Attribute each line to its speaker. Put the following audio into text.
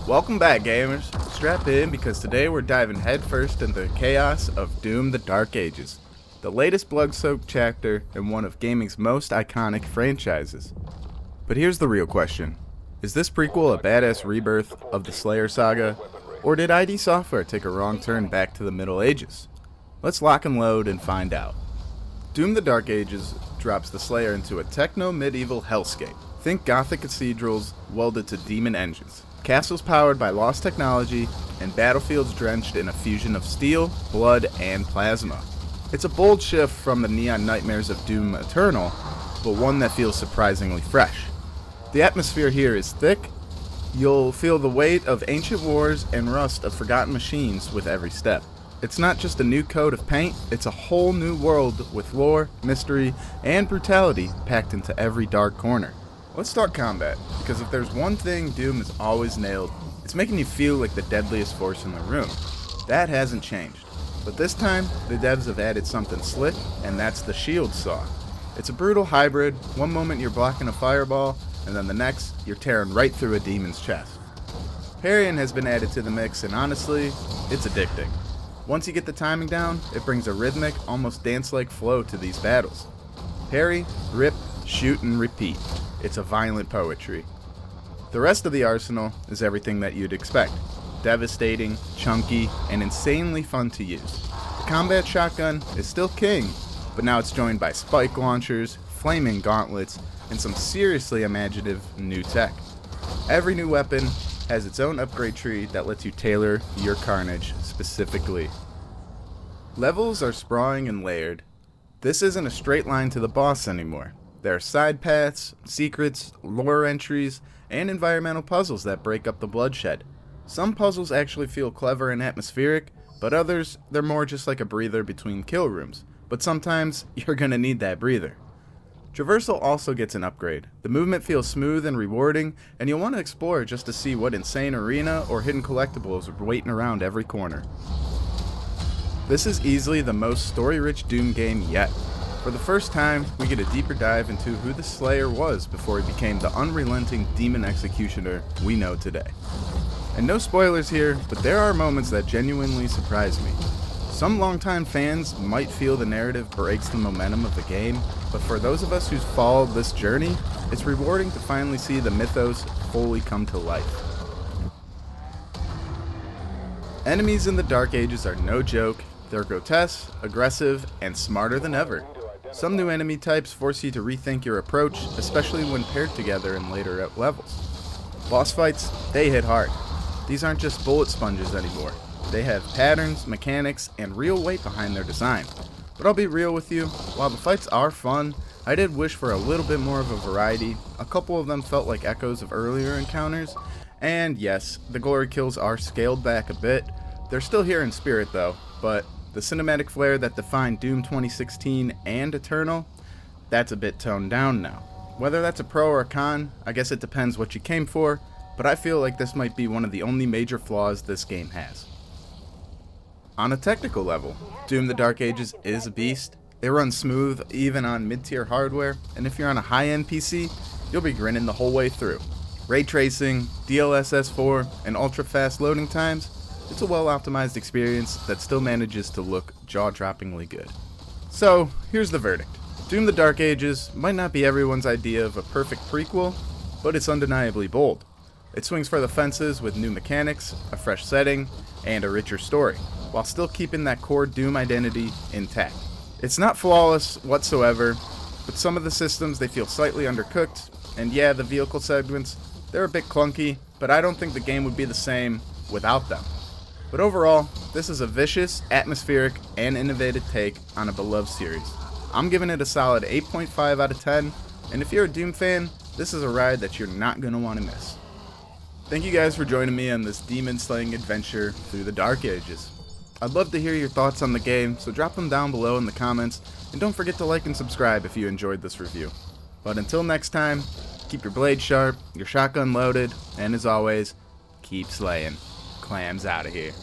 Speaker 1: Welcome back, gamers. Strap in because today we're diving headfirst into the chaos of Doom: The Dark Ages, the latest blood-soaked chapter in one of gaming's most iconic franchises. But here's the real question. Is this prequel a badass rebirth of the Slayer saga, or did ID Software take a wrong turn back to the Middle Ages? Let's lock and load and find out. Doom: The Dark Ages drops the Slayer into a techno-medieval hellscape. Think Gothic cathedrals welded to demon engines, castles powered by lost technology, and battlefields drenched in a fusion of steel, blood, and plasma. It's a bold shift from the neon nightmares of Doom Eternal, but one that feels surprisingly fresh. The atmosphere here is thick. You'll feel the weight of ancient wars and rust of forgotten machines with every step. It's not just a new coat of paint, it's a whole new world with lore, mystery, and brutality packed into every dark corner. Let's start combat, because if there's one thing Doom has always nailed, it's making you feel like the deadliest force in the room. That hasn't changed. But this time, the devs have added something slick, and that's the shield saw. It's a brutal hybrid. One moment you're blocking a fireball, and then the next, you're tearing right through a demon's chest. Parrying has been added to the mix, and honestly, it's addicting. Once you get the timing down, it brings a rhythmic, almost dance-like flow to these battles. Parry, rip, shoot, and repeat. It's a violent poetry. The rest of the arsenal is everything that you'd expect. Devastating, chunky, and insanely fun to use. The combat shotgun is still king, but now it's joined by spike launchers, flaming gauntlets, and some seriously imaginative new tech. Every new weapon has its own upgrade tree that lets you tailor your carnage specifically. Levels are sprawling and layered. This isn't a straight line to the boss anymore. There are side paths, secrets, lore entries, and environmental puzzles that break up the bloodshed. Some puzzles actually feel clever and atmospheric, but others, they're more just like a breather between kill rooms. But sometimes, you're gonna need that breather. Traversal also gets an upgrade. The movement feels smooth and rewarding, and you'll want to explore just to see what insane arena or hidden collectibles are waiting around every corner. This is easily the most story-rich Doom game yet. For the first time, we get a deeper dive into who the Slayer was before he became the unrelenting demon executioner we know today. And no spoilers here, but there are moments that genuinely surprise me. Some longtime fans might feel the narrative breaks the momentum of the game, but for those of us who've followed this journey, it's rewarding to finally see the mythos fully come to life. Enemies in the Dark Ages are no joke. They're grotesque, aggressive, and smarter than ever. Some new enemy types force you to rethink your approach, especially when paired together in later levels. Boss fights, they hit hard. These aren't just bullet sponges anymore. They have patterns, mechanics, and real weight behind their design. But I'll be real with you, while the fights are fun, I did wish for a little bit more of a variety. A couple of them felt like echoes of earlier encounters, and yes, the glory kills are scaled back a bit. They're still here in spirit though, but the cinematic flair that defined Doom 2016 and Eternal, that's a bit toned down now. Whether that's a pro or a con, I guess it depends what you came for, but I feel like this might be one of the only major flaws this game has. On a technical level, Doom: The Dark Ages is a beast. It runs smooth even on mid-tier hardware, and if you're on a high-end PC, you'll be grinning the whole way through. Ray tracing, DLSS 4, and ultra-fast loading times, it's a well-optimized experience that still manages to look jaw-droppingly good. So, here's the verdict. Doom: The Dark Ages might not be everyone's idea of a perfect prequel, but it's undeniably bold. It swings for the fences with new mechanics, a fresh setting, and a richer story, while still keeping that core Doom identity intact. It's not flawless whatsoever, but some of the systems, they feel slightly undercooked, and yeah, the vehicle segments, they're a bit clunky, but I don't think the game would be the same without them. But overall, this is a vicious, atmospheric, and innovative take on a beloved series. I'm giving it a solid 8.5 out of 10, and if you're a Doom fan, this is a ride that you're not going to want to miss. Thank you guys for joining me on this demon-slaying adventure through the Dark Ages. I'd love to hear your thoughts on the game, so drop them down below in the comments, and don't forget to like and subscribe if you enjoyed this review. But until next time, keep your blade sharp, your shotgun loaded, and as always, keep slaying. Clams out of here.